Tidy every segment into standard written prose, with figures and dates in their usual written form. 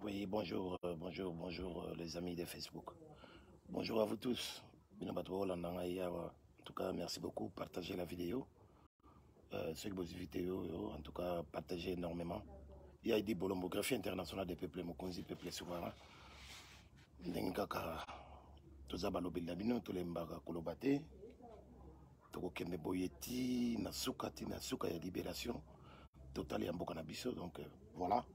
Oui, bonjour, bonjour les amis de Facebook. Bonjour à vous tous. En tout cas, merci beaucoup. Partagez la vidéo. Ceux qui vos vidéos, en tout cas, partagez énormément. Il y a des bolomographies internationales des peuples Mokonzi, peuple souverain. Ndengaka, toza balobela bino tolembaka kolobate. Tokokende boyeti na suka ya libération totale ya mboka na biso. Donc voilà,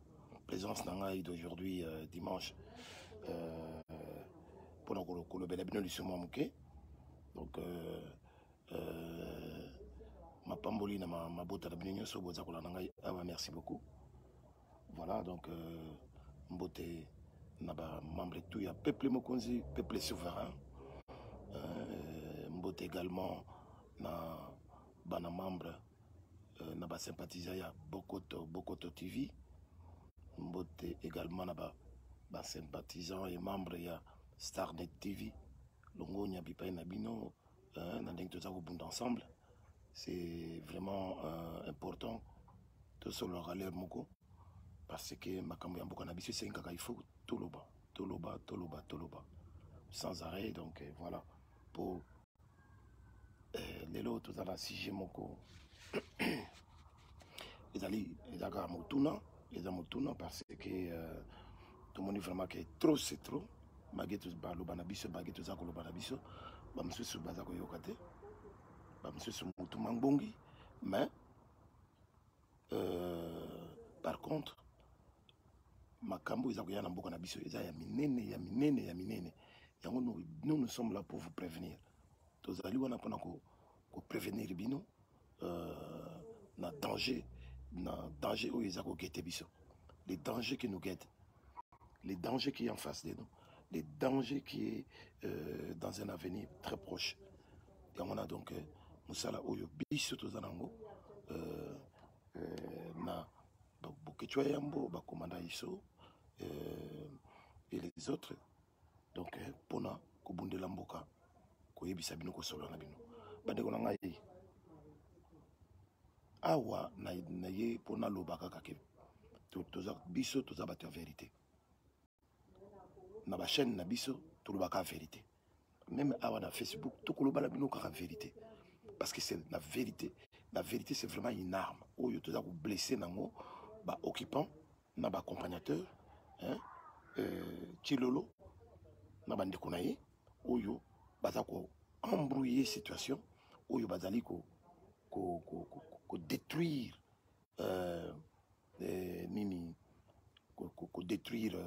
présence nangai d'aujourd'hui dimanche. Pour kolobela bino lisoma muke. Donc ma pamboli na ma bota na bino nyonso boza kolanda ngai awa, merci beaucoup. Voilà, donc mbote na ba membre tout ya peuple Mokonzi, peuple souverain. Mbote également na bana membre na ba sympathisant ya Bokoto TV. Mbote également na ba sympathisant et membre ya Starnet TV. Longo nyabipai na bino na ndenge toza kobunda ensemble. C'est vraiment important de se le râler moko parce que makambo ya mboka na biso c'est kaka il faut toloba sans arrêt. Donc voilà, pour lelo toza na sujet moko ezali ezaka motuna parce que tout le monde vraiment que trop c'est trop mageto baloba na biso bageto za koloba na biso ba msusu baza koyoka te ba msusu mutu mangbongi. Mais par contre makambo eza koya na mboka na biso eza ya minene. Yango nous sommes là pour vous prévenir. Tozali wana pona ko prévenir bino na danger oyo eza ko guetter biso, les dangers qui nous guettent, les dangers qui est en face de nous, les dangers qui est dans un avenir très proche. Et on a donc musala oyo biso tozanango na Bokechwa Yambo, Bakomanda Iso et les autres. Donc pona kobundela mboka koyebisa bino kosolo na bino bandeko na ngai awa na ye pona lobaka kake toza biso toza bato ya vérité na ba chaîne na biso tolobaka vérité. Même awa na Facebook tokoloba na bino kaka vérité parce que c'est la vérité. La vérité c'est vraiment une arme oyo toza ko blesser nango ba occupant na ba accompagnateur Chilolo na bandeko na ye oyo baza ko embrouiller situation oyo bazali ko détruire nini ko détruire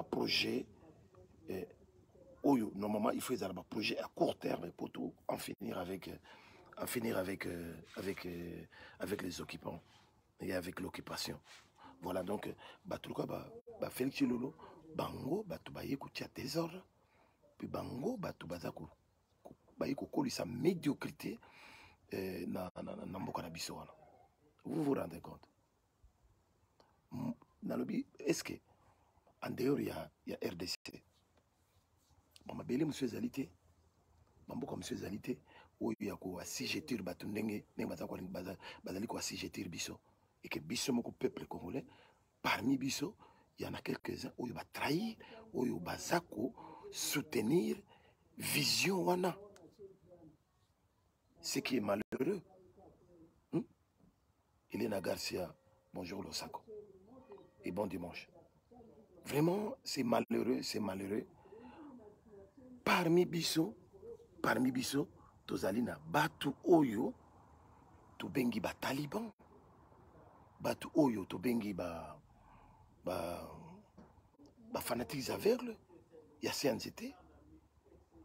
projet oyo normalement il faut ezala ba projet à court terme pour tout en finir avec les occupants et avec l'occupation. Voilà, donc batuluka ba Félix Lolo bango batu baye kotia désordre puis bango batu baza ko baye ko kolisa médiocrité na mboka na biso wana. Vous vous rendez compte? Na lobi est-ce que en dehors ya RDC mabele monsieur Zalité bamboka monsieur Zalité oyo ya ko assujettir batu ndenge bazali ko assujettir biso et que biso moko peuple congolais parmi biso il y en a quelques-uns oyo ba trahir oyo bazako soutenir vision wana, ce qui est malheureux. Elena Garcia, bonjour Losako et bon dimanche. Vraiment c'est malheureux. Parmi biso tozalina batu oyo to bengi ba taliban, batu oyo to bengi ba fanatiques aveugles ya CNCT,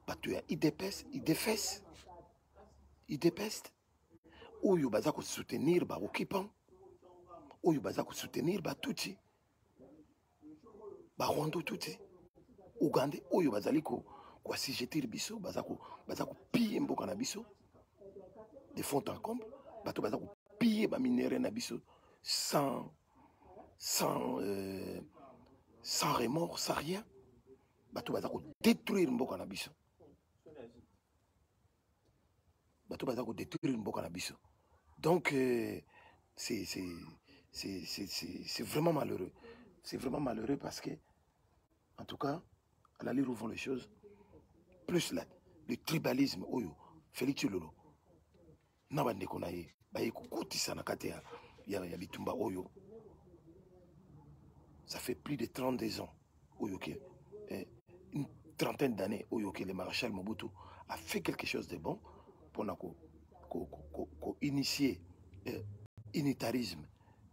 batu ya IDPS oyo baza ko soutenir ba occupant, oyo baza ko soutenir ba Tutsi, ba Rwanda Tutsi, Ougandais oyo bazali ko assujettir biso, baza ko piller mboka na biso de fond en comble, bato baza ko piller ba minéraux na biso sans remords, sans rien. Bato baza ko détruire mboka na biso. Donc c'est C'est vraiment malheureux. C'est vraiment malheureux parce que, en tout cas, à la lire où vont les choses, plus là, le tribalisme, oyo, Félix Lolo, Nabande Konaye, Baye Koukouti Sanakate, ya Bitumba Oyo, ça fait plus de 32 ans, Oyo, une trentaine d'années, Oyo, que le maréchal Mobutu a fait quelque chose de bon pour initier unitarisme.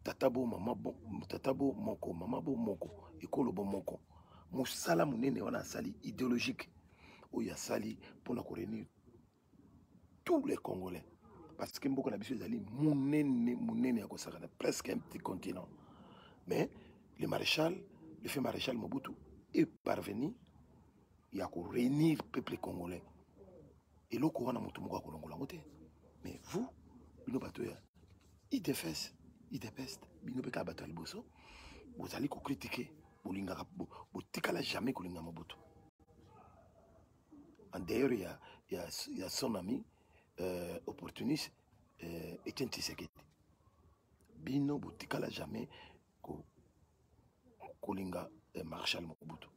Tatabo moko, mamabo moko, ekolo bon moko. Moussala mounene wana sali idéologique. Oya sali pour réunir tous les Congolais. Parce que beaucoup d'habitude d'aller mounene à Kosakana, presque un petit continent. Mais le fait maréchal Mobutu est parvenu à réunir le peuple congolais. Et là, on a monté mon Kolongola. Mais vous, il défesse, il pas battre le bosso. Vous allez critiquer, vous n'allez jamais Kolinga Mobutu. D'ailleurs, il y a son ami opportuniste, Etienne Tshisekedi. Bino, vous n'allez jamais Kolinga Marshal Mobutu.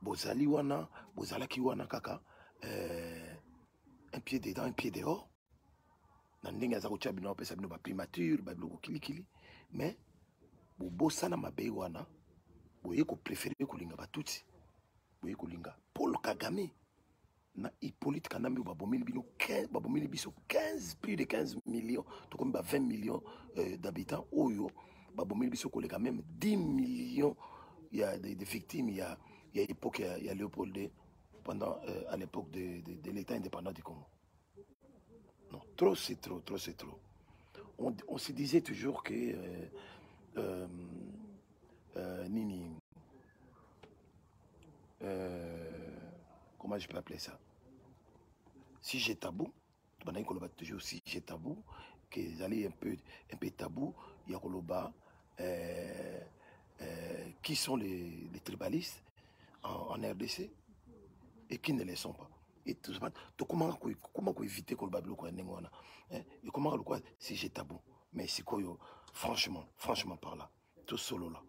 Bozali wana, bozalaki wana kaka, un pied dedans, un pied dehors. Nandenge azakotia bino pesa bino ba primature, ba biloko kilikili. Mais bosana mabe wana, boye ko préférer kolinga batutsi. Boye kolinga Paul Kagame na Hippolyte Kanambe babomeli bino 15 plus de 15 millions, to comme 20 millions d'habitants oyo babomeli biso koleka même 10 millions il y a des victimes il y a époque il y a Léopold II pendant à l'époque de l'État indépendant du Congo. Non, trop c'est trop, trop c'est trop. On se disait toujours que Nini, comment je peux appeler ça? Si j'ai tabou, pendant qu'on va toujours si j'ai tabou, que j'allais un peu tabou, il y a Koloba, qui sont les tribalistes en RDC et qui ne le sont pas. Et tout ça, comment éviter que le babylon quoi n'engona, et comment le quoi si j'ai tabou, mais c'est quoi franchement par là, tout solo là,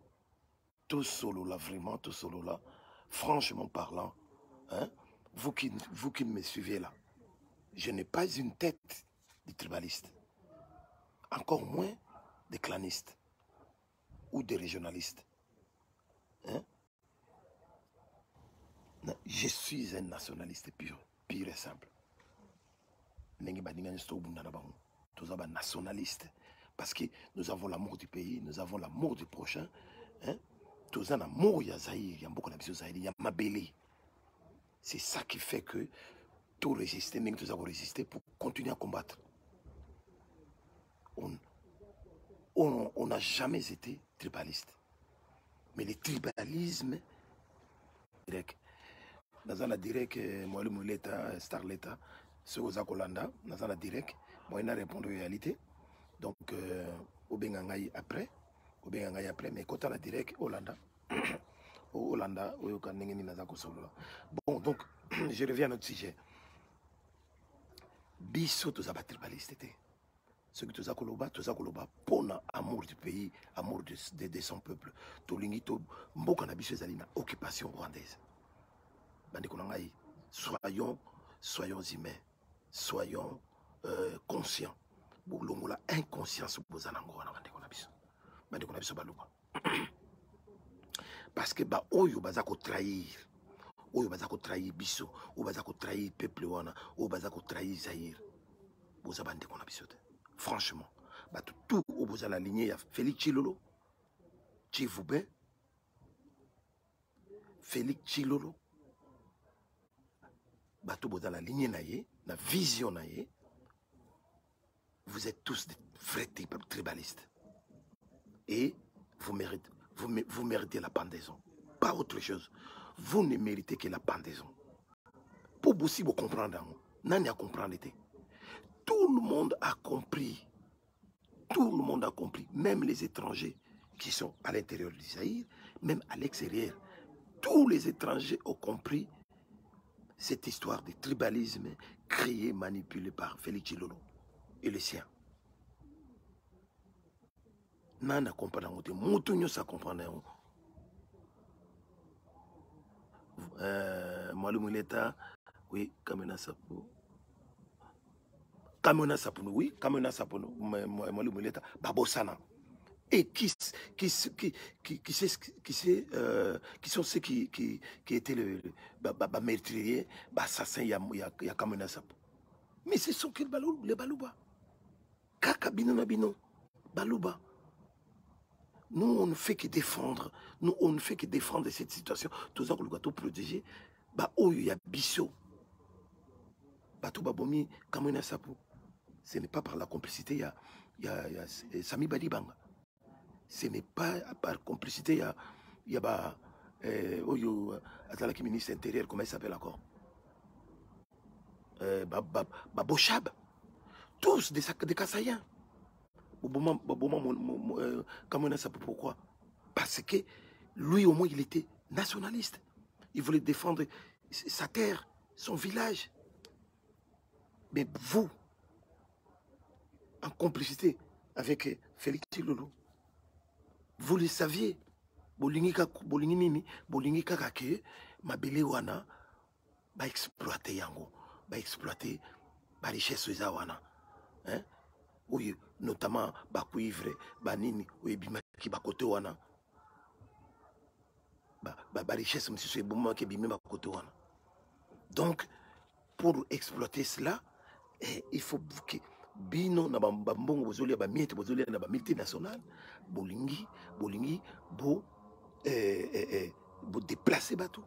vraiment tout solo là, franchement parlant, hein, vous qui me suivez là, je n'ai pas une tête de tribaliste, encore moins de clanistes ou de régionalistes. Hein? Je suis un nationaliste pur et simple. Tous sommes nationalistes parce que nous avons l'amour du pays, nous avons l'amour du prochain. Tous sommes l'amour de Zahir, il y a beaucoup de Zahir, il y a Mabélé. C'est ça qui fait que tout résister, nous avons résisté pour continuer à combattre. On n'a jamais été tribaliste. Mais le tribalisme, direct. Dans la direct, moi le l'État, Star l'État, ce aux Akolanda, dans la direct, moi il a répondu à la réalité. Donc, au Bengangaï après, mais quand on a direct, Hollanda, Hollanda, bon, donc, je reviens à notre sujet. Bisso, tous les tribalistes, ceux qui tous Koloba, pour amour du pays, amour de son peuple. Tolingito, Mboka na biso ezali na occupation rwandaise. Soyons humains, soyons conscients. Bolongola inconscience bozanango na bandeko na biso baluba. Parce que ba oyo bazako trahir. Oyo bazako trahir biso, oyo bazako trahir peuple wana, oyo bazako trahir Zaïre. Boza bandeko na biso te. Franchement, tout au bout de la lignée, il y a Félix Tshilolo, Tchivoubé, Félix Tshilolo, tout dans la lignée naïe, la vision naïe, vous êtes tous des vrais tribalistes. Et vous méritez la pendaison. Pas autre chose. Vous ne méritez que la pendaison. Pour vous comprendre, n'en a comprendre. Tout le monde a compris. Tout le monde a compris. Même les étrangers qui sont à l'intérieur du Zaïre, même à l'extérieur. Tous les étrangers ont compris cette histoire de tribalisme créée, manipulée par Félix Tshilolo et les siens. Nana comprendre ngote mutu nyosa comprendre yango. Mwalimu Leta, oui, Kamena Sapo. Kamena Sapuno, oui, Kamena Sapuno, Mwalimu Leta, Babosana. Et qui sont ceux qui étaient le meurtrier, l'assassin, il y a Kamena Sapo. Mais ce sont que les Balouba. Kaka Bino Nabino, Balouba. Nous, on ne fait que défendre. Nous, on ne fait que défendre cette situation. Tout ça, on doit tout protéger. Bah, oh, il y a Bissot. Bah, tout Babomi, Kamena Sapo. Ce n'est pas par la complicité, il y a Sami Badibanga. Ce n'est pas par complicité, il y a Atalaki ministre intérieur, comment il s'appelle encore? Bochab. Tous des Kassaïens. Kamena Sapo, pourquoi? Parce que lui, au moins, il était nationaliste. Il voulait défendre sa terre, son village. Mais vous, en complicité avec Félix Lolo, vous le saviez. Bolingi kakake, mabele wana, ba exploiter yango, ba exploiter ba richesse wana. Hein? Oui, notamment ba cuivre, ba nini, oui, bimaki ba kote wana. Ba richesse monsieur boma ke bimé ba kote wana. Donc pour exploiter cela, il faut que bino na bambongo bozoli ba miete bozoli na ba multinationale bolingi bo déplacer bateau,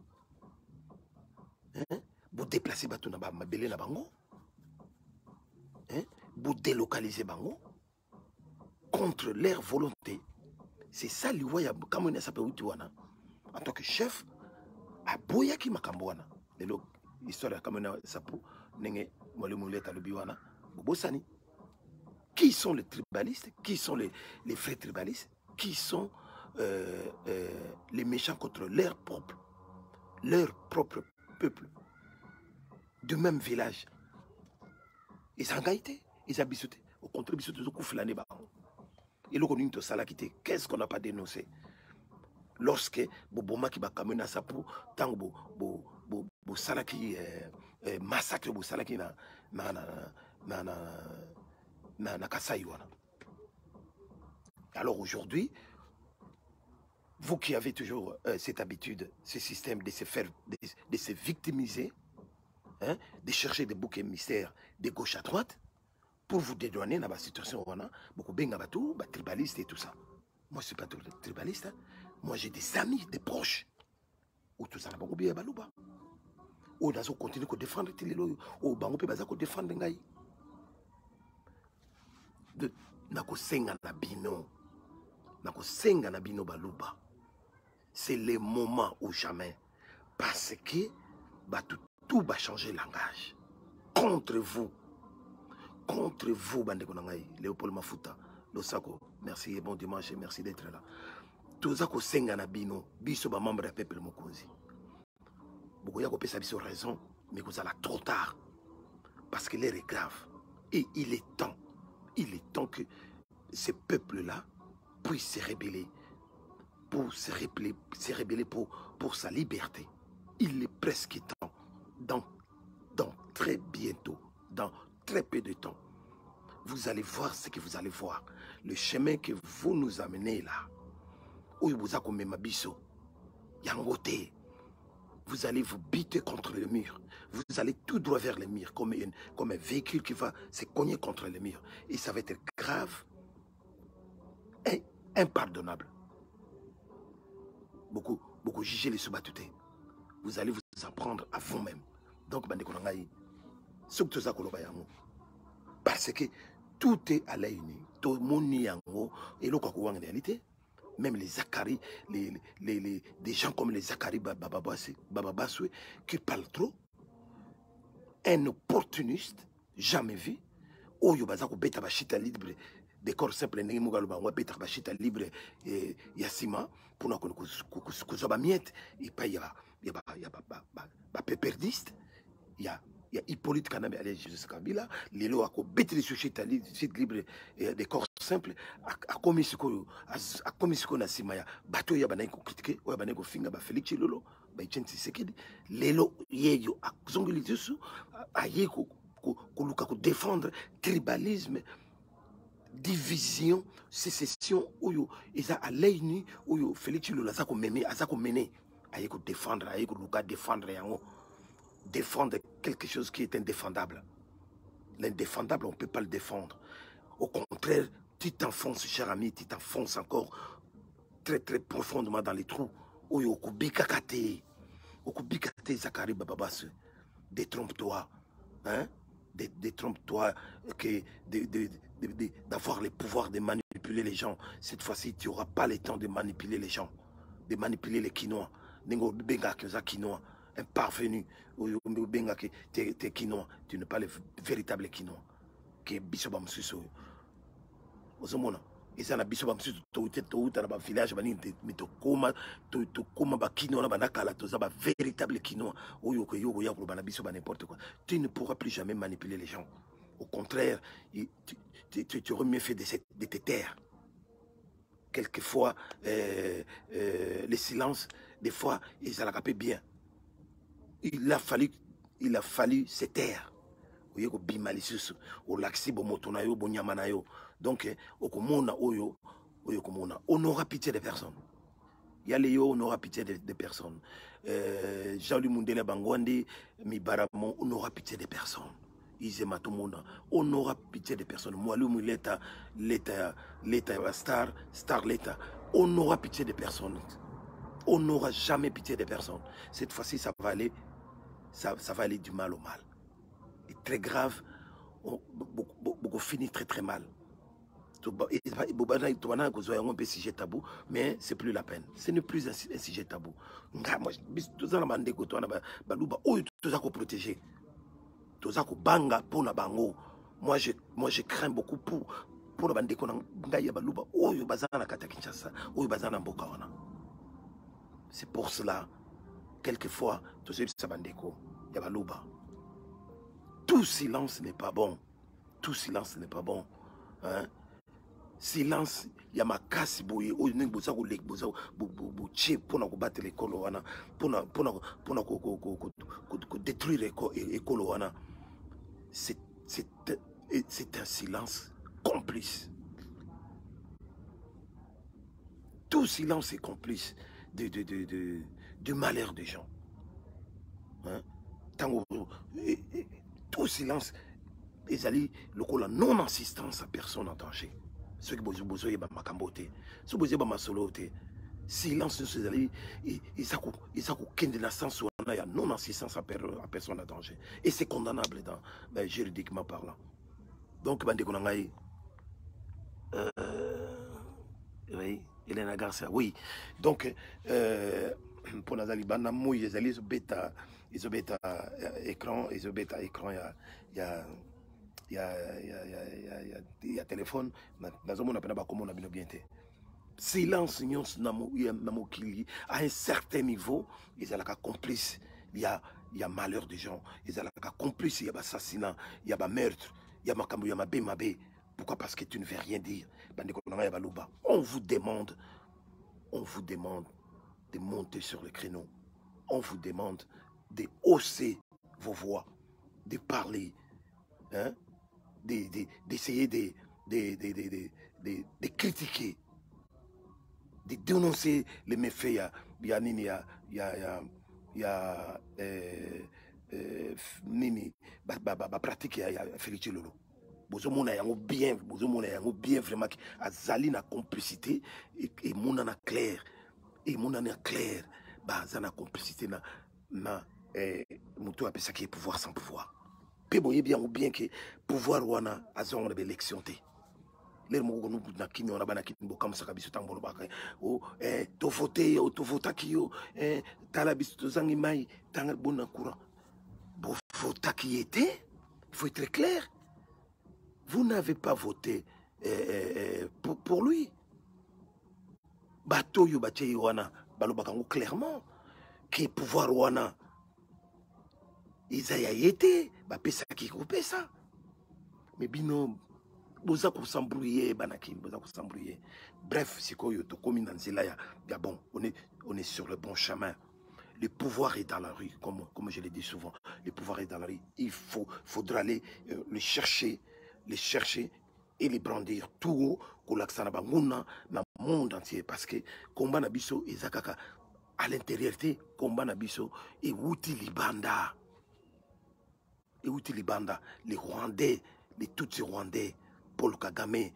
hein, bo déplacer bateau na ba mabele na bango, hein, bo délocaliser bango contre leur volonté. C'est ça liwa ya Kamena Sapo wana en tant que chef a boya ki makambo wana lelo histoire ya Kamena Sapo nenge Mwalimu Leta lobi wana bobosani. Qui sont les tribalistes? Qui sont les frères tribalistes? Qui sont les méchants contre leur propre peuple, du même village? Ils ont gaïté, ils ont bisouté. Au contraire, bisouté, ils ont coupé l'année. Et le connu de Salakité, qu'est-ce qu'on n'a pas dénoncé? Lorsque Boboma qui va Kamena Sapo, tant que Salaki massacre, Salaki na Kasai wana. Alors aujourd'hui, vous qui avez toujours cette habitude, ce système de se victimiser, hein, de chercher des boucs émissaires de gauche à droite, pour vous dédouaner dans la situation, beaucoup benga batou, tribaliste et tout ça. Moi, je ne suis pas tribaliste. Hein. Moi, j'ai des amis, des proches. Ou tout ça, on a bien balouba. Ou dans ce continent, on défendre les lois. Ou on peut défendre les nakosenga na bino baluba. C'est le moment ou jamais, parce que tout va changer langage contre vous bandeko nangai. Léopold Mafuta Losako, merci et bon dimanche et merci d'être là. Toza ko senga na bino biso ba membre ya peuple mokonzi bokoya ko pesa biso raison, mais vous allez trop tard parce que l'heure est grave et il est temps que ce peuple-là puisse se rebeller pour pour sa liberté. Il est presque temps, dans très bientôt, dans très peu de temps, vous allez voir ce que vous allez voir. Le chemin que vous nous amenez là, où vous avez mabiso, yangote, vous allez vous biter contre le mur. Vous allez tout droit vers le mur, comme un véhicule qui va se cogner contre le mur. Et ça va être grave et impardonnable. Beaucoup juger les sous-battutés. Vous allez vous apprendre à vous-même. Donc, parce que tout est à l'œil nu. Tout le monde est en réalité. Même les Zakari, des gens comme les Zakari Bababaswe qui parlent trop. Un opportuniste, jamais vu. Oyo bazako beta bashita libre, décor simple nengi mugaluba wa beta bashita libre yasima pour na kuzoba miette et pas ya péperdiste, ya il y a Hippolyte Kanambe alias Joseph Kabila, lelo ako betri société site libre des corps simples a commis ce qu'on a simaya bato ya bana ko critiquer o bana ko finga ba Félix Chilolo ba Etienne Tshisekedi lelo yeyo a zongeli tusu a yeko ko luka ko défendre tribalisme, division, sécession oyo eza à l'œil nu oyo Félix Chilolo azako mener a yeko défendre a yeko luka défendre yango. Défendre quelque chose qui est indéfendable. L'indéfendable, on ne peut pas le défendre. Au contraire, tu t'enfonces, cher ami, tu t'enfonces encore très très profondément dans les trous. Oyo kubikakate, okubikate Zakari Bababas, détrompe-toi, hein? Détrompe-toi d'avoir le pouvoir de manipuler les gens. Cette fois-ci, tu n'auras pas le temps de manipuler les gens, de manipuler les Quinois. Nengo benga kyoza Quinois. Un parvenu, t'es Quinois, tu n'es pas le véritable Quinois. Qui est Bissobam Suso. Ozomona, et ça n'a Bissobam Suso, dans le village, mais tu comme Quinois, tu véritable Quinois. N'importe quoi. Tu ne pourras plus jamais manipuler les gens. Au contraire, tu aurais mieux fait de te taire. Quelquefois, les silences, des fois, ils s'allaient bien. Il a fallu se taire. Oyeko bimalisusu o laxi bo motona yo bo nyamana yo. Donc okomona oyo komona on n'aura pitié de personne. Yale yo on n'aura pitié de personne. Jean-Louis Mundele Bangwandi Mibaramo on n'aura pitié de personne. Izema Tomona on n'aura pitié de personne. Moi l'État star l'État on n'aura pitié de personne. On n'aura jamais pitié de personne. Cette fois-ci ça va aller. Ça va aller du mal au mal. Et très grave, beaucoup finit très très mal. Mais c'est plus la peine. Ce n'est plus un sujet tabou. Moi, je crains beaucoup pour la bande. C'est pour cela. Quelquefois, tout silence n'est pas bon. Tout silence n'est pas bon. Hein? Silence, il y a ma casse bouillée. Pour battre l'école, pour détruire l'école. C'est un silence complice. Tout silence est complice du malheur des gens. Hein? Tout silence, ils allaient la non-assistance à personne en danger. Ceux qui ont besoin de makambote, ceux qui ont besoin de masolote, silence, ils allaient, ils ont non-assistance à personne en danger. Et c'est condamnable juridiquement parlant. Donc, oui, Elena Garcia, oui. Donc, pour Nazali Banamou, ils allaient bêta écran, il y a téléphone, silence à un certain niveau, ils allaient complice, il y a malheur des gens, ils allaient complice, il y a assassinat, il y a meurtre, il y a makambo, il y a mabé. Pourquoi? Parce que tu ne veux rien dire. On vous demande de monter sur le créneau. On vous demande de hausser vos voix, de parler, hein, d'essayer de critiquer, de dénoncer les méfaits. Il y a pratique Félix Chilolo. Bozomona yango bien vraiment azali na complicité et monana clair bazana complicité na mutu apesa ki pouvoir sans pouvoir. Pe boye bien ou bien que pouvoir wana azonga be élection té. Les mo ko na kimi ona bana ki mboka musaka biso tambolo baka o to voter o to votaki yo tala biso to zangi mai tanga bona courant. Bo votaki était, il faut être clair. Vous n'avez pas voté pour lui. Bato yo bache wana balobakango clairement que pouvoir wana eza ya ye te bapesaki kopesa. Mais bino boza kosambrouiller banaki, boza kosambrouiller. Bref, sikoyo tokomi na nzela ya bon, on est sur le bon chemin. Le pouvoir est dans la rue, comme je le dis souvent. Le pouvoir est dans la rue. Il faudra aller le chercher et les brandir tout haut, pour l'accent dans le monde entier. Parce que combat nabiso et zakaka à l'intérieur, combat nabiso et outi libanda. Et outi libanda, les Rwandais, les Tutsis Rwandais, Paul Kagame,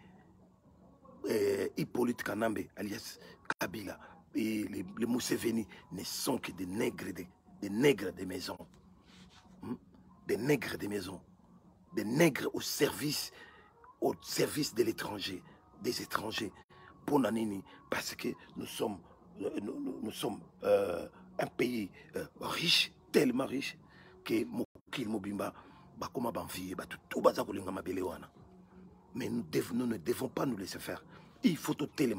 Hippolyte Kanambe, alias Kabila, et les Museveni ne sont que des nègres de maison. Des nègres de maison. Des nègres au service de l'étranger, des étrangers. Pour Nanini, parce que nous sommes un pays riche, tellement riche, que Mokil Mobimba, Bakoma Banfi, tout Baza Kolinga Mabelewana. Mais nous ne devons pas nous laisser faire. Il faut tout télé,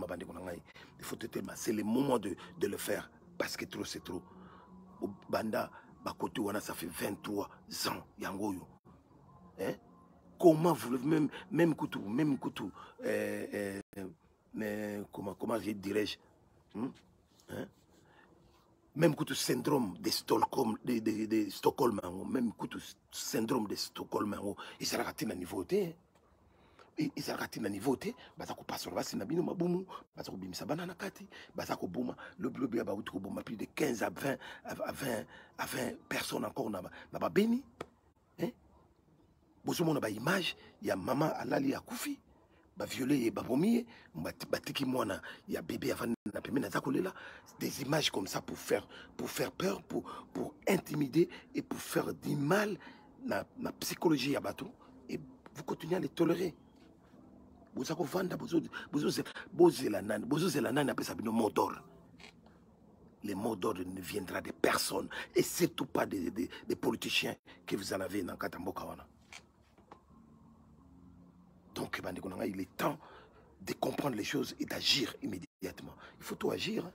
il faut tout télé. C'est le moment de le faire. Parce que trop, c'est trop. Banda, Bakoto Wana, ça fait 23 ans. Yangoyo. Hein? Comment vous même Koutou, mais comment dirais-je? Hein? Même Koutou syndrome de Stockholm, de Stockholm, même Koutou syndrome de Stockholm, il sera raté à niveau T. Il sera raté à niveau T. Bazako passe là, c'est Nabino Maboumou, Bazako Bimsa Banana Kati, Bazako Bouma, le bleu à Bouma, plus de 15 à 20 personnes encore n'a béni. Hein? Bozomona ba image ya maman alali ya kufi ba violé ba vomi batiki mwana ya bébé avant na pembe na zakolela, des images comme ça pour faire peur, pour intimider et pour faire du mal na psychologie ya bateau, et vous continuez à les tolérer. Bozako vanda bozela nani après ça bino mot d'ordre. Les mots d'ordre ne viendra de personne, et surtout pas des politiciens que vous en avez dans Katamboka wana. Donc, il est temps de comprendre les choses et d'agir immédiatement. Il faut tout agir. Hein.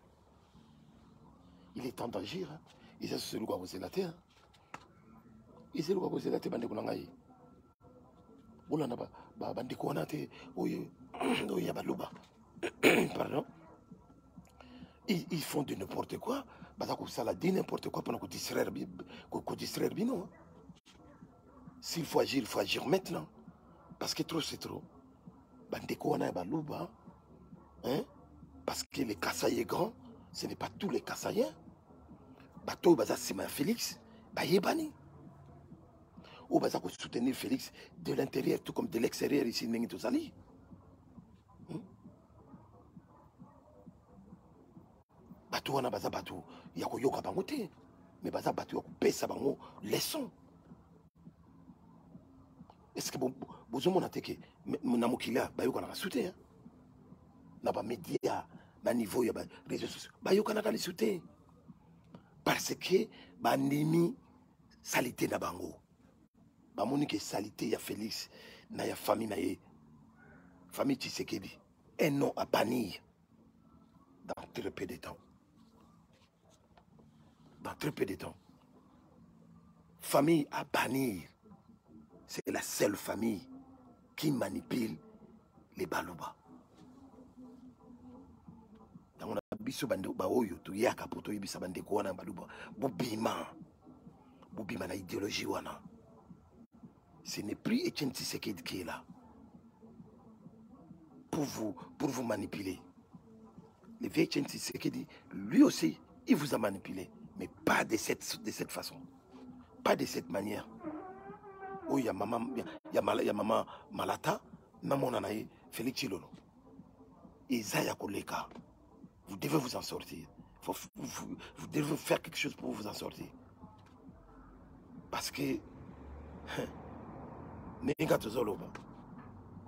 Il est temps d'agir. Hein. Et ça, c'est le quoi vous êtes la terre. Et c'est le quoi vous êtes la terre, Bandekonangaï. Pardon. Ils font de n'importe quoi. Ça la dit n'importe quoi pendant qu'on distraire Bino. S'il faut agir maintenant. Parce que trop, c'est trop. Hein? Parce que le Kasaï est grand, ce n'est pas tous les Kasaïens. Bato Baza Sima Félix, Bayebani. Ou Baza pour soutenir Félix de l'intérieur, tout comme de l'extérieur ici, Nengi. Bato wana Baza Bato, Yako Yoka Bangote, mais Baza Bato Yako Pesa Bango, leçon. Est-ce que vous avez dit que Namokila, Bayo Kana soutien? N'a pas média, na niveau, il y a des réseaux sociaux. Bayo Kana les soutien. Parce que Banimi, salité na bango. Bamonique salité, ya Félix, na ya famille, na ye. Famille Tshisekedi. Un nom à bannir. Dans très peu de temps. Dans très peu de temps. Famille à bannir. C'est la seule famille qui manipule les Balouba. On a biso bande baoyo to yaka poto ibisa bande ko wana Balouba. Bobima na idéologie wana. Ce n'est plus Etienne Tshisekedi qui est là pour vous manipuler. Le vieux Etienne Tshisekedi, lui aussi, il vous a manipulé, mais pas de cette façon, pas de cette manière. Oh, il y a maman Malata, maman Nanaï, Félix Chilolo. Isaiah Koleka. Vous devez vous en sortir. Vous devez faire quelque chose pour vous en sortir. Parce que, Nenga Tozoloba,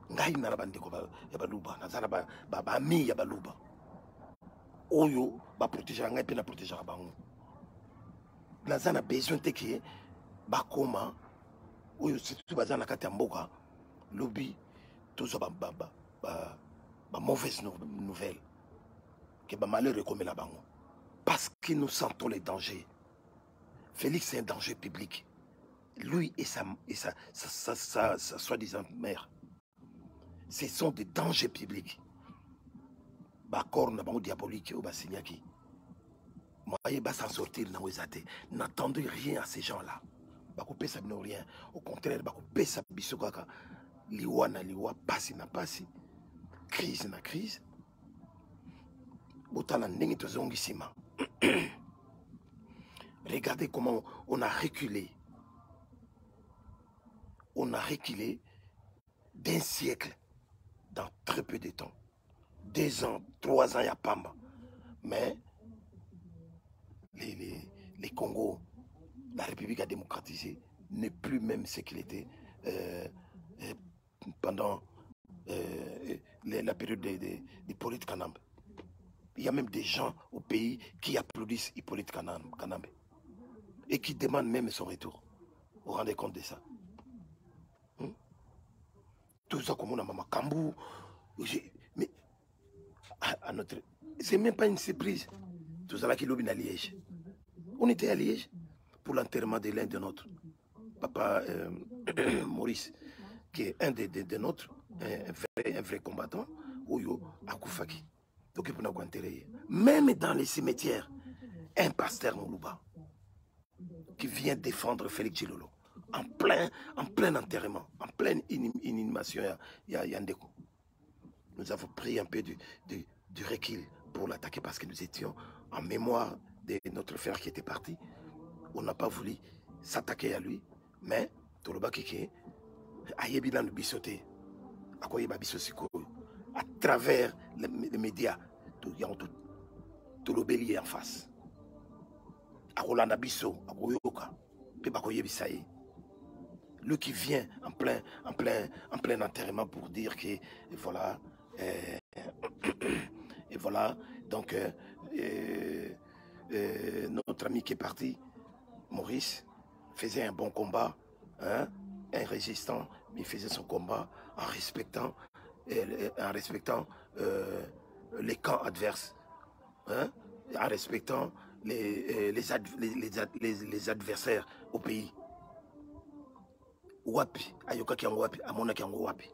Ngai Narabandeko Yabaluba, Nazara Bami Yabaluba. Oyo, ba protéger Ngai Pena protéger Bango. Nazana besoin de que Bakoma. Oui, c'est tout bazar na kati ya mboka lobby tout ça mauvaise nouvelle que malheur comme la bango, parce que nous sentons les dangers. Félix est un danger public, lui et sa soi-disant mère, ce sont des dangers publics. Bakor na bango diabolique au basignaki. Moyen va s'en sortir dans les athées. N'attendez rien à ces gens-là. Bakopé ça n'a rien. Au contraire, bakopé ça bisokaka. Liwa na liwa, passi na passi. Crise na crise. Botala nengi tozongisima. Regardez comment on a reculé. On a reculé d'un siècle dans très peu de temps. 2 ans, 3 ans, il y a Pamba. Mais les Congo, la République a démocratisé, n'est plus même ce qu'il était pendant la période de Hippolyte Kanambe. Il y a même des gens au pays qui applaudissent Hippolyte Kanambe et qui demandent même son retour. Vous vous rendez compte de ça? Tout ça comme on a Mama Kambou. Mais à notre... c'est même pas une surprise. Tout ça là qui lobby à Liège. On était à Liège pour l'enterrement de l'un de nôtres. Papa Maurice, qui est un de nôtres, un vrai combattant, Oyo Akoufaki. Donc il faut enterrer. Même dans les cimetières, un pasteur Moulouba qui vient défendre Félix Tshilolo en plein enterrement, en pleine inhumation, il y a Ndeko. Nous avons pris un peu du recul pour l'attaquer parce que nous étions en mémoire de notre frère qui était parti. On n'a pas voulu s'attaquer à lui, mais Toloba Kike a yebilan bisoté, à quoi yeba bisosiko, à travers les médias, Tolobeli en face. À Rolanda Bisso, à Koyoka, Pebako Yebisaye. Lui qui vient en plein enterrement pour dire que voilà, et voilà, donc notre ami qui est parti, Maurice, faisait un bon combat, hein, un résistant, mais il faisait son combat en respectant les camps adverses, hein, en respectant les adversaires au pays. Wapi, ayoka ki yango wapi, amona ki yango wapi.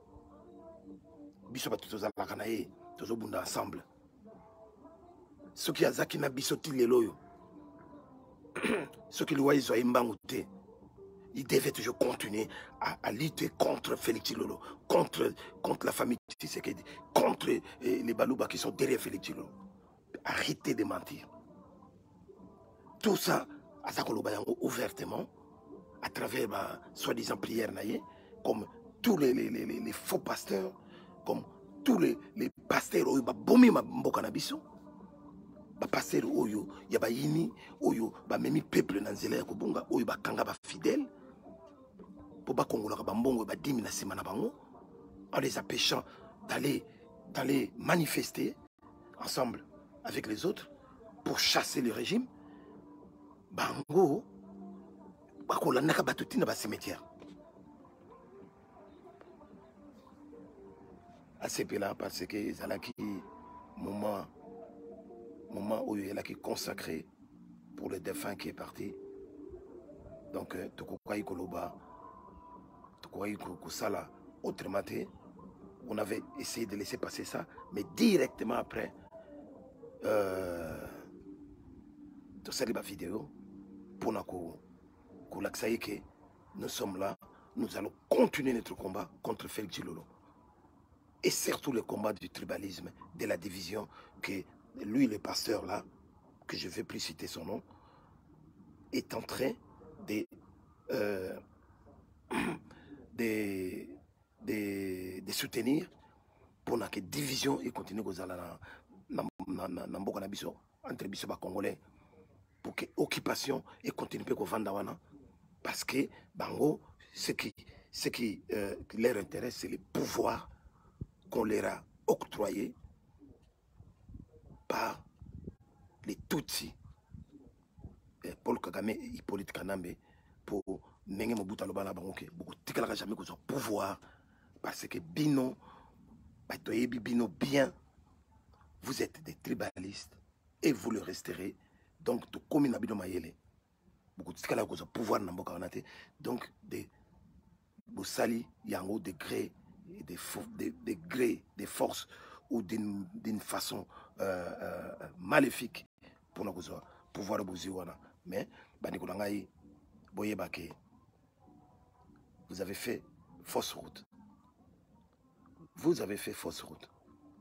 Biso batu tozalaka na ye, tozobunda ensemble. Soki azaki na biso ti lelo yo. Soki liwa izo imbangu te. Il devait toujours continuer à lutter contre Félix Tshilolo, contre la famille Tshisekedi, contre les Balouba qui sont derrière Félix Tshilolo. Arrêtez de mentir. Tout ça, Azakoloba yango ouvertement, à travers ma soi-disant prière naïe, comme tous les faux pasteurs, comme tous les pasteurs oyo ba bomi ma mboka na biso, ba pasteur oyo ya ba yini oyo ba memi peuple na nzela ya kobunga oyo ba kanga ba fidèle pour ba kongola ba mbongo ba dimi na sima na bango, en les empêchant d'aller manifester ensemble avec les autres pour chasser le régime. Bango bakola naka batuti na ba cimetière. À ce là parce que ezalaki moment où il a qui consacré pour le défunt qui est parti. Donc tokokai koloba tokokai kosala autrement. On avait essayé de laisser passer ça, mais directement après tout ça la vidéo pour que nous sommes là, nous allons continuer notre combat contre Félix Tshilolo. Et surtout le combat du tribalisme, de la division, que lui, le pasteur là, que je ne vais plus citer son nom, est en train de soutenir pour que division et continue entre les Congolais, pour que l'occupation et continue à vendre. Parce que Bango, ce qui leur intéresse, c'est le pouvoir qu'on leur a octroyé par les Tutsis, Paul Kagame et Hippolyte Kanambe, pour Nenge Mobutu Alobala Bangoke, beaucoup de jamais que pouvoir, parce que Bino, Bino bien, vous êtes des tribalistes et vous le resterez. Donc, tout comme Nabino Mayele, beaucoup de pouvoir na mboka wana te. Donc des bosali yango des gré des grés des forces ou d'une façon maléfique pour na kozwa pouvoir bozi wana. Mais bandeko na ngai boyeba ke vous avez fait fausse route. Vous avez fait fausse route.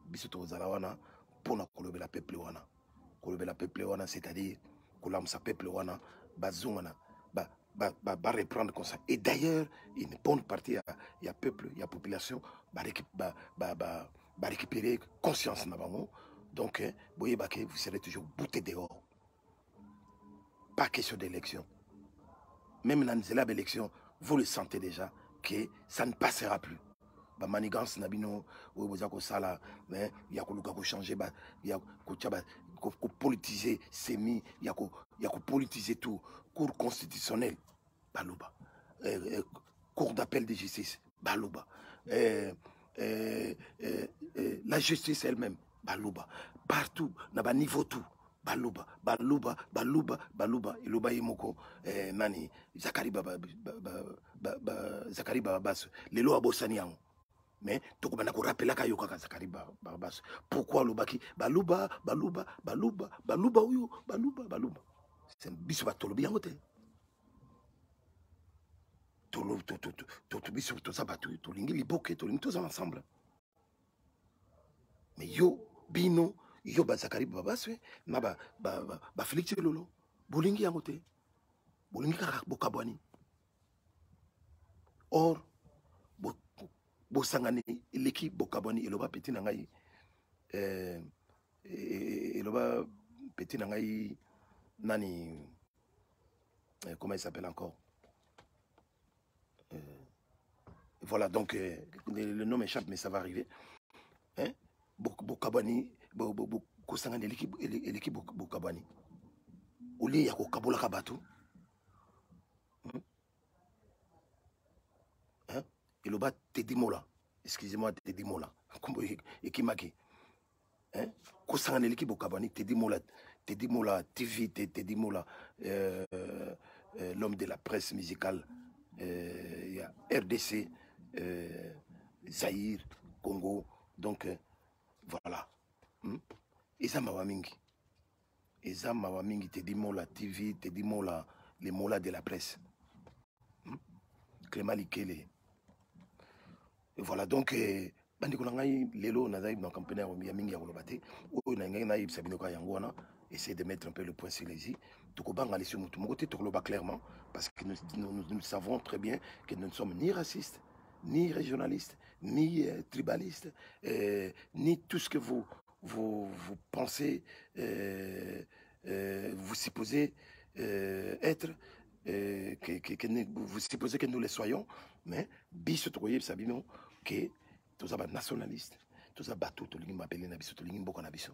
Biso tozala wana pona kolobela peuple wana. Kolobela peuple wana, c'est-à-dire kolamsa peuple wana bazongana ba reprendre comme ça. Et d'ailleurs, une bonne partie il y a peuple, il y a population ba récupérer conscience na bango. Donc boyeba ke vous serez toujours bouté dehors. Pas question d'élection. Même dans les élections, vous le sentez déjà que ça ne passera plus. Ba manigance na bino ou boza ko sala mais ya ko luka ko changer ba ya ko tchaba ko politiser semi ya ko politiser tout cour constitutionnelle baluba cour d'appel de justice baluba la justice elle-même baluba partout na ba niveau tout baluba iloba yimoko nani Zakari Babas lelo abosani yango. Mais tu peux pas rappeler que yoka Zakari Babas. Pourquoi l'obaki baluba uyo baluba. C'est biso ba tolobi yango te. To biso to sabatu to lingi liboke to lingi tous ensemble. Mais yo bino yo ba Zakari Babas na ba Félix Lolo. Bolingi yango te. Bolingi kaka bokabwani. Or bosangani l'équipe bokaboni eloba petit na ngai eloba petit na ngai nani comment il s'appelle encore voilà donc le nom m'échappe mais ça va arriver hein bokaboni kosangani l'équipe bokaboni oli ya kokabola ka bato hein eloba Teddy Mola, excusez-moi Teddy Mola, kombo ekimaki, hein, kosanga neliki bokabani Teddy Mola TV, Teddy Mola, l'homme de la presse musicale, il y a RDC, Zaïre, Congo, donc voilà, Eza mawamingi, Teddy Mola TV, Teddy Mola, les Mola de la presse, Clément Likele. Et voilà donc bandiko na ngai lelo na dans campagne ya mingi ya kolobate o na ngai na yebisa bino ka yango wana essayer de mettre un peu le point sur les i tokobanga les sur mutu mokote tokoloba clairement parce que nous savons très bien que nous ne sommes ni racistes ni régionalistes ni tribalistes ni tout ce que vous pensez vous supposez être vous supposez que nous les soyons mais biso tokoyeb sabino que tous les nationalistes, tous les bateaux, tous les mapelés na biso, tous les mboka na biso.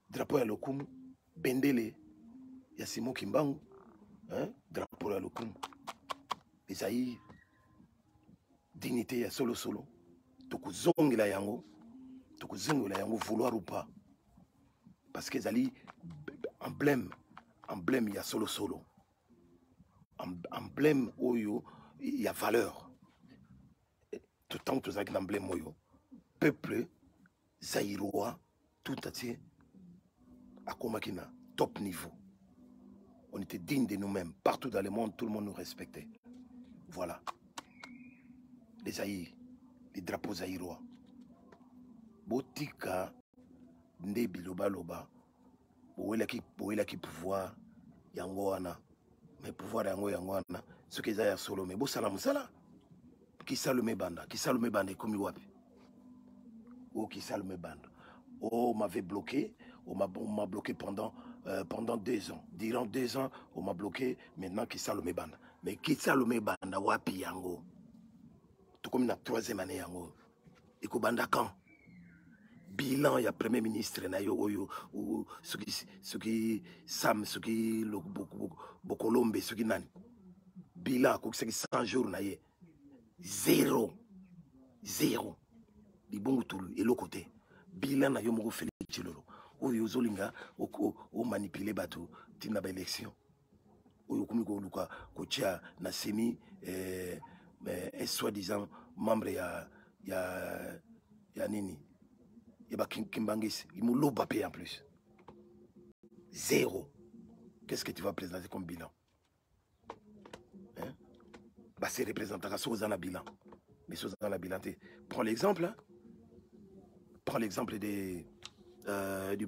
Drapeau ya lokumu, bendele ya Simon Kimbangu, hein? Drapeau ya lokumu, Esaïe, dignité ya solo, tokuzongela yango, vouloir ou pas, parce que zali emblème ya solo. Emblème oyo il y a valeur tout temps que avec l'emblème oyo peuple zaïrois tout à fait à Komakina top niveau on était digne de nous-mêmes partout dans le monde tout le monde nous respectait voilà les Zaïre les drapeaux zaïrois botika ndebi loba boela ki pouvoir yango wana mais pouvoir yango wana ce qu'ils a solo mais bosala musala qui salume banda komi wapi qui salume banda on m'avait bloqué on m'a bloqué pendant 2 ans durant 2 ans on m'a bloqué maintenant qui salume banda mais qui salume banda wapi yango tout comme la 3e année yango eko banda quand bilan ya premier ministre na yo oyo ce qui Sam ce qui Bokolombe ce qui nani bilan ko 100 jours na ye 0 libongo tulu et le côté bilan na yo moko Félix Tshilolo oyo ozolinga o manipuler bato tina ba élection oyo komi ko luka ko tia na semi soi-disant membre ya nini ya ba Kimbangisi imoloba pe en plus zéro. Qu'est-ce que tu vas présenter comme bilan? Hein? Bah, c'est représentant à bilan. Mais sous un bilan. Prends l'exemple. Hein? Prends l'exemple du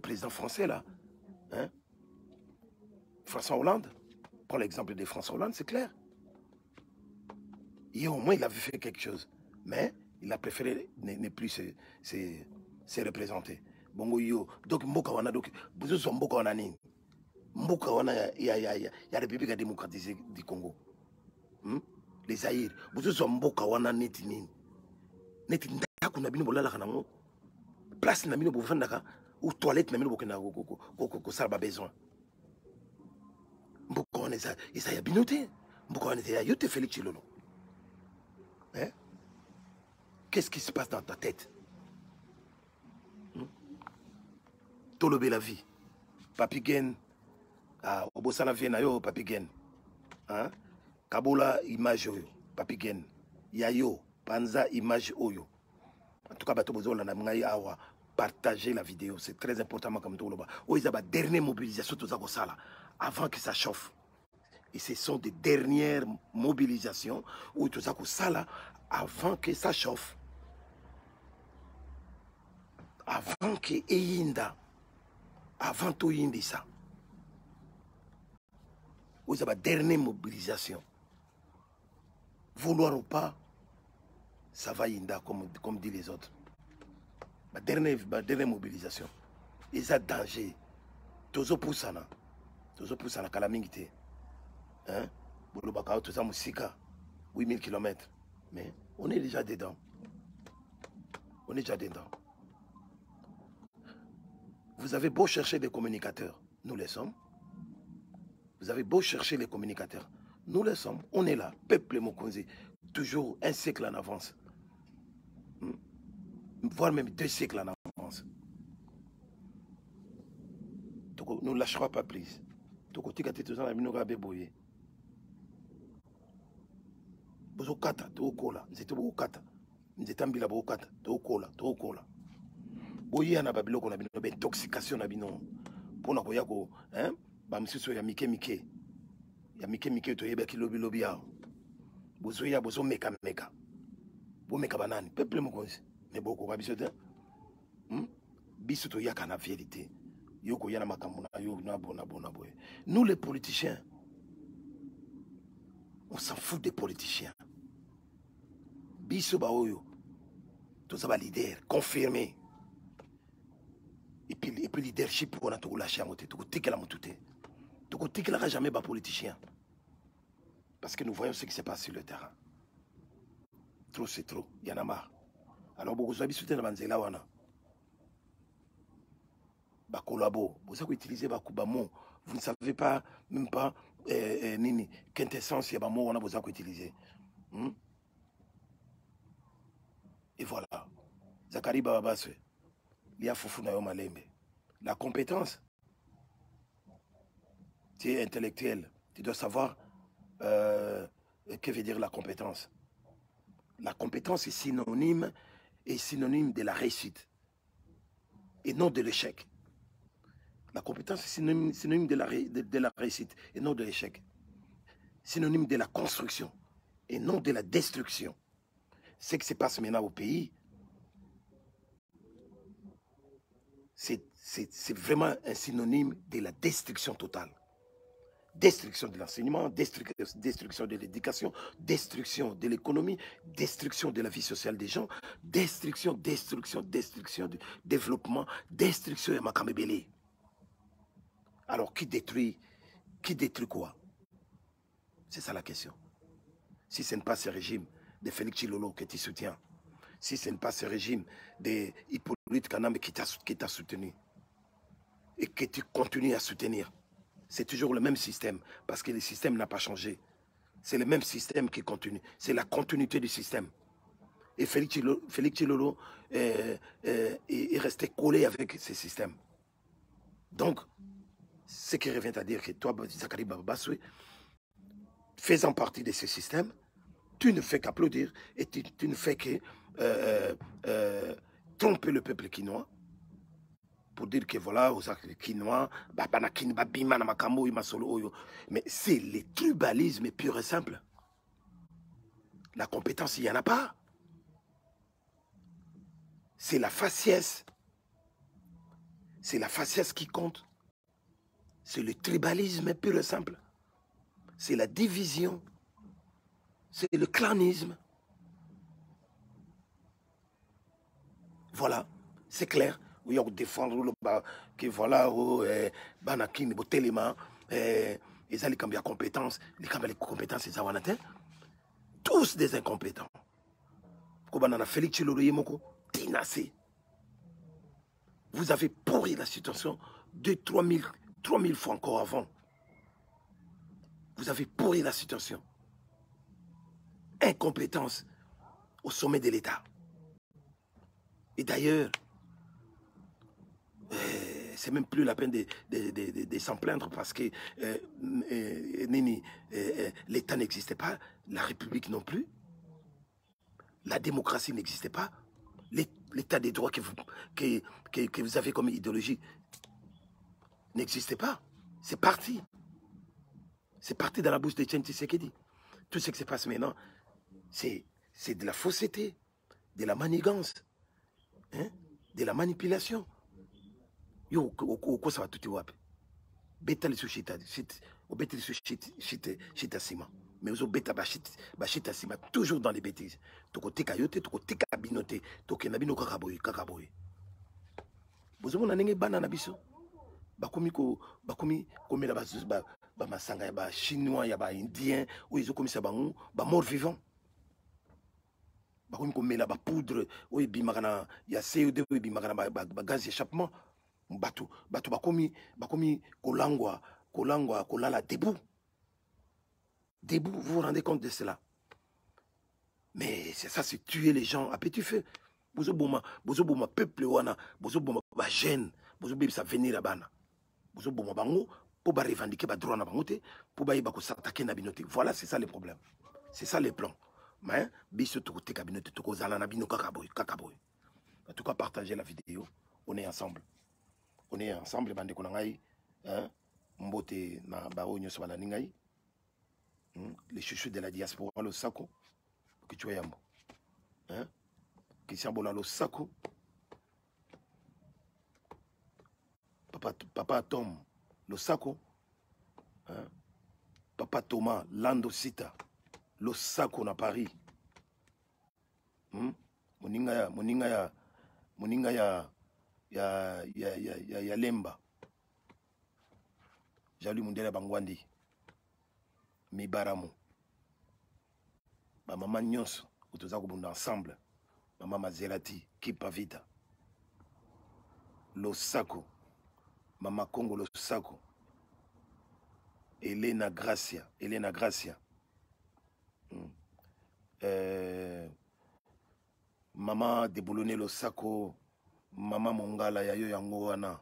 président français là. Hein? François Hollande. Prends l'exemple de François Hollande, c'est clair. Et au moins il avait fait quelque chose. Mais il a préféré ne plus se représenter. Bongo yo. Donc Mboka wana donc vous êtes Mboka wana nini? Mboka wana ya République démocratique du Congo. Les Zaïre. Vous êtes Mboka wana neti nini? Neti ndaku na bino bolala kanango. Place na bino bovandaka ou toilette na bino bokena ko sala ba besoin. Mboka wana eza ya binote. Mboka wana ya yote Félix Tshilolo. Hein? Qu'est-ce qui se passe dans ta tête? Tolobe la vie. Papi Gen. Obosana vie na yo, Papi Gen. Hein? Kabola image oyo, Papi Gen. Yayo, Panza image oyo. En tout cas, bato bozola na ngai awa. Partagez la vidéo, c'est très important comme tout le monde. Oyo ba dernière mobilisation tout ça ko sala avant que ça chauffe. Et ce sont des dernières mobilisations où tout ça ko sala avant que ça chauffe. Avant que eyinda. Avant tout yindi ça. Oyo ba dernière mobilisation. Vouloir ou pas, ça va yinda comme disent les autres. Ma dernière mobilisation. Et ça danger. Tozo poussana kalamingite. Hein? Bolobaka tout ça musika. 8000 km. Mais on est déjà dedans. On est déjà dedans. Vous avez beau chercher des communicateurs, nous les sommes. Vous avez beau chercher les communicateurs, nous les sommes. On est là, peuple Mokonzi, toujours un siècle en avance. Voire même 2 siècles en avance. Donc, nous ne lâcherons pas prise. Donc, tu as tout ça, nous avons béboyé. Bozo kata, to kola, nzete bo kata. Nzete mbila bo kata, to kola. Boye na babilo ko na bino be intoxication na bino. Pona ko yako, hein? Ba misusu ya mike. Ya mike to yeba ki lobi ya. Bozo ya bozo meka. Bo meka banani, peuple Mokonzi. Mais beaucoup ba biso te. Biso to yaka na vérité. Yoko yana makambo na yo na bona boye. Nous les politiciens, on s'en fout des politiciens. Biso ba oyo. Tout ça va leader confirmé. Et puis leadership on a tout lâché à monter, tout tirer la montée. Tout tirer la jamais pas politicien. Parce que nous voyons ce qui se passe sur le terrain. Trop c'est trop, il y en a marre. Alors beaucoup de gens dans Banzela wana. Ba collabo, vous avez utilisé ba mot, vous ne savez pas même pas nini quintessence ya ba mot on a besoin d'utiliser. Et voilà. Zakari Babaswe. Il y a Foufou Nayo Malembe. La compétence, tu es intellectuel, tu dois savoir que veut dire la compétence. La compétence est synonyme de la réussite et non de l'échec. La compétence est synonyme de la réussite et non de l'échec. Synonyme de la construction et non de la destruction. Ce qui se passe maintenant au pays, c'est vraiment un synonyme de la destruction totale. Destruction de l'enseignement, destruction de l'éducation, destruction de l'économie, destruction de la vie sociale des gens, destruction du développement, destruction de Makamebele. Alors qui détruit quoi? C'est ça la question. Si ce n'est pas ce régime de Félix Tshilolo que tu soutiens, si ce n'est pas ce régime de Hippolyte Kanambe qui t'a soutenu et que tu continues à soutenir, c'est toujours le même système parce que le système n'a pas changé. C'est le même système qui continue. C'est la continuité du système. Et Félix Tshilolo est resté collé avec ce système. Donc, ce qui revient à dire que toi, Zakari Babaswe, faisant partie de ce système, tu ne fais qu'applaudir et tu ne fais que tromper le peuple quinois pour dire que voilà, aux quinois, mais c'est le tribalisme pur et simple. La compétence, il n'y en a pas. C'est la faciès. C'est la faciès qui compte. C'est le tribalisme pur et simple. C'est la division. C'est le clanisme. Voilà, c'est clair. Oui, on défendre le que voilà, Banakin, Botelema, ils ont les compétences, les compétences, ils ont tous des incompétents. Félix Chiloroyemoko, Tinasé. Vous avez pourri la situation 2-3 000 fois encore avant. Vous avez pourri la situation. Incompétence au sommet de l'État. Et d'ailleurs, c'est même plus la peine de s'en plaindre parce que l'État n'existait pas, la République non plus, la démocratie n'existait pas, l'État des droits que vous avez comme idéologie n'existait pas. C'est parti. C'est parti dans la bouche de Etienne Tshisekedi. Tout ce qui se passe maintenant, c'est de la fausseté, de la manigance, hein, de la manipulation. Yo, ça va tout wapi. Beta les sushita, au beta les sushita sima. Mais aux beta bashita sima, toujours dans les bêtises. Toko teka yote, toko teka binote, toko nabino kakaboy. Vous avez un bana nabiso. Bakomi komela ba masanga ya ba chinois ya ba indien ou ils ont commis ça ba mort vivant. Bakomi komela ba poudre ou bimakana ya CO2 ou bimakana ba gaz d'échappement. Bato bakomi kolangwa kolala debout, vous vous rendez compte de cela? Mais c'est ça, c'est tuer les gens à petit feu. Bozoboma peuple wana, bozoboma ba jeune, bozobeba ça venir à bana, bozoboma bango pour ba revendiquer ba droit na bango te, pour ba yeba ko s'attaquer na binote. Voilà, c'est ça le problème, c'est ça le plan. Mais biso to côté kabinote to kozala na bino kakaboy. En tout cas, partagez la vidéo, on est ensemble. On est ensemble, bande konangai, hein, mbote na bao nyoso bala ningai, les chouchous de la diaspora, le sako, que tu es hein, qui s'abola le sako, papa Tom, le sako, hein, papa Thomas, Lando Sita, le sako na Paris, moninga ya Lemba. Jali Mundela Bangwandi. Mibaramu. Ma maman Nyos, utoza kubunda ensemble. Maman Mazelati, Kipa Vita. Losako. Mama Congo Losako. Elena Gracia. Maman de Boulonné Losako. Maman Mongala Yayo Yangoana.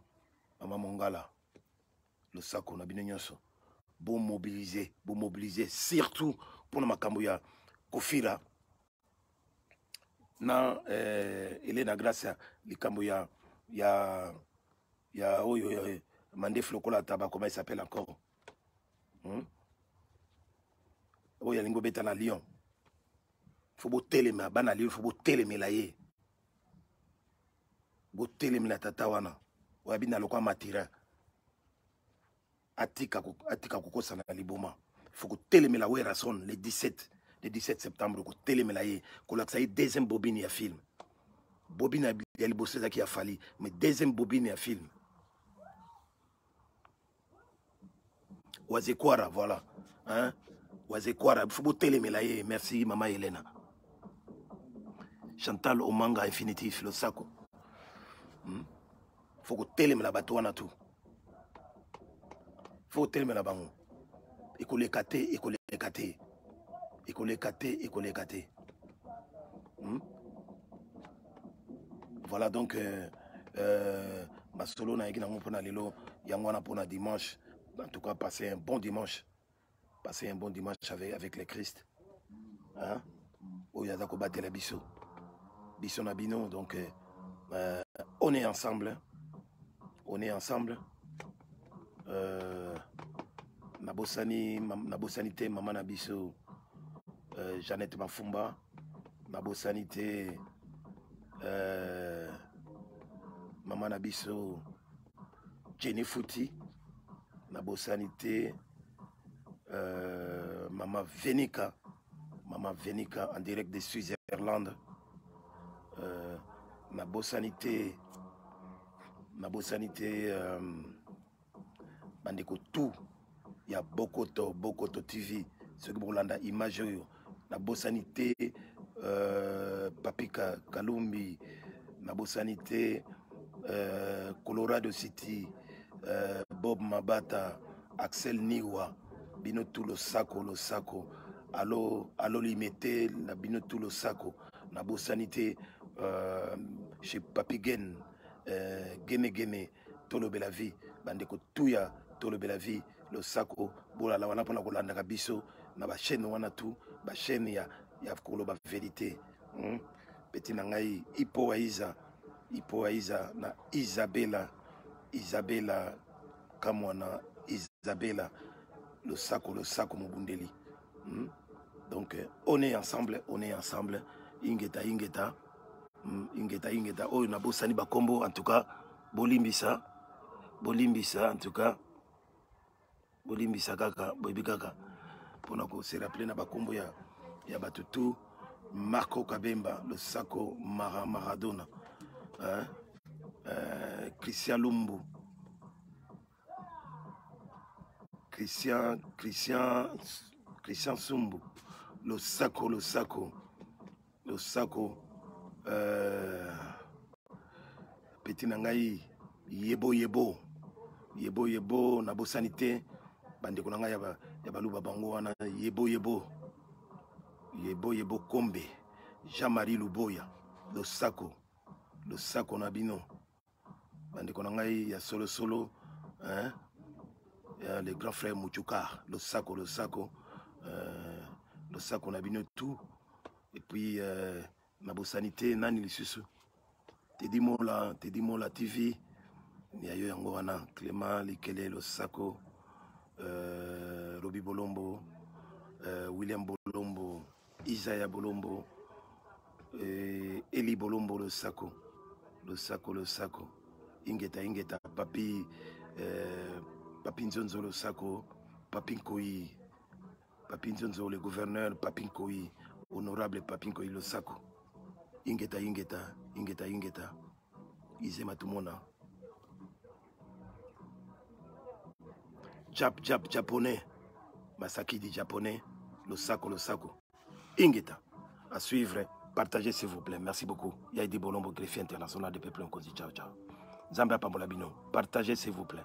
Maman Mongala. Le sac on a bien nyonso. Bon mobiliser, surtout pour ma kambuya Kofira. Na Elena Gracia, les kambuya ya Mandé Flocola Taba, comment il s'appelle encore? Oh, ya lingo beta na Lyon. Faut beau téléma, bana Lyon, faut beau téléma la ye. Beau téléma la tatawana. Ouabina lokwa matira. Atika kokosa na liboma. Faut que télémela wera son le 17 septembre ko télémela ye ko laksa deuxième bobine ya film. Bobine ya liboseza qui a fallu mais deuxième bobine ya film. Wazekwara voilà. Hein? Wazekwara faut télémela ye, merci maman Elena. Chantal Omanga infinitif le sako. Faut que télémela batouana tout. Faut tellement la bango. École katé. Voilà donc masolo na yeki nango pona lelo yango na pona dimanche. En tout cas, passez un bon dimanche. Passez un bon dimanche avec le Christ. Hein? Oyazako batela biso. Biso na bino. Donc, on est ensemble. On est ensemble. Nabosani te maman na biso. Jeannette Mafumba. Nabosani te maman na biso. Jenny Fouti. Nabosani te maman Venica. Maman Venica en direct de Suisse-Irlande. Nabosani te bandeko tout. Il y a Bokoto TV. Ce que vous l'avez image. Nabosani te Papi Kalumbi. Nabosani te Colorado City. Bob Mabata. Axel Niwa. Bino tout le sako. Allo limité. Bino tout le sako. Nabosani te chez Papi Gen. Gene. Tolo Belavi. Bandeko Touya. Tolo Belavi. Le sako. Bola la wana pona kolanda kabiso. Na ba chaîne wana tout. Ba chaîne ya kolo ba vérité. Petit nangai Ipo Aiza na Isabella Kamwana Isabella le sako Mubundeli. Donc on est ensemble. Ingeta oh na bosani bakombo en tout cas bolimbisa en tout cas bolimbisa kaka bobi kaka pona ko se rappeler na bakombo ya batutu Marco Kabemba le sako Maradona hein? Christian Lumbu Christian Sumbu le sako petit nangai yebo na bosanité bandeko nanga ya baluba bango wana yebo Kombe Jean-Marie Luboya le sako na bino bandeko nangai ya solo hein le grand frère Mouchoukar le sako na bino tout et puis na bosanité nani lisusu Teddy Mola TV ni ayo yango wana Clément Likele le sako Roby Bolombo William Bolombo Isaiah Bolombo Eli Bolombo le sako ingeta papi Nzonzo le sako Papi Nzonzo le gouverneur Papi Nkoyi honorable Papi Nkoyi le sako ingeta Izema tumona japonais Masaki dit japonais le sako ingeta à suivre partagez s'il vous plaît merci beaucoup Yaidi Bolombo greffier international des peuples en Kozi ciao Zambia Pambola Bino partagez s'il vous plaît.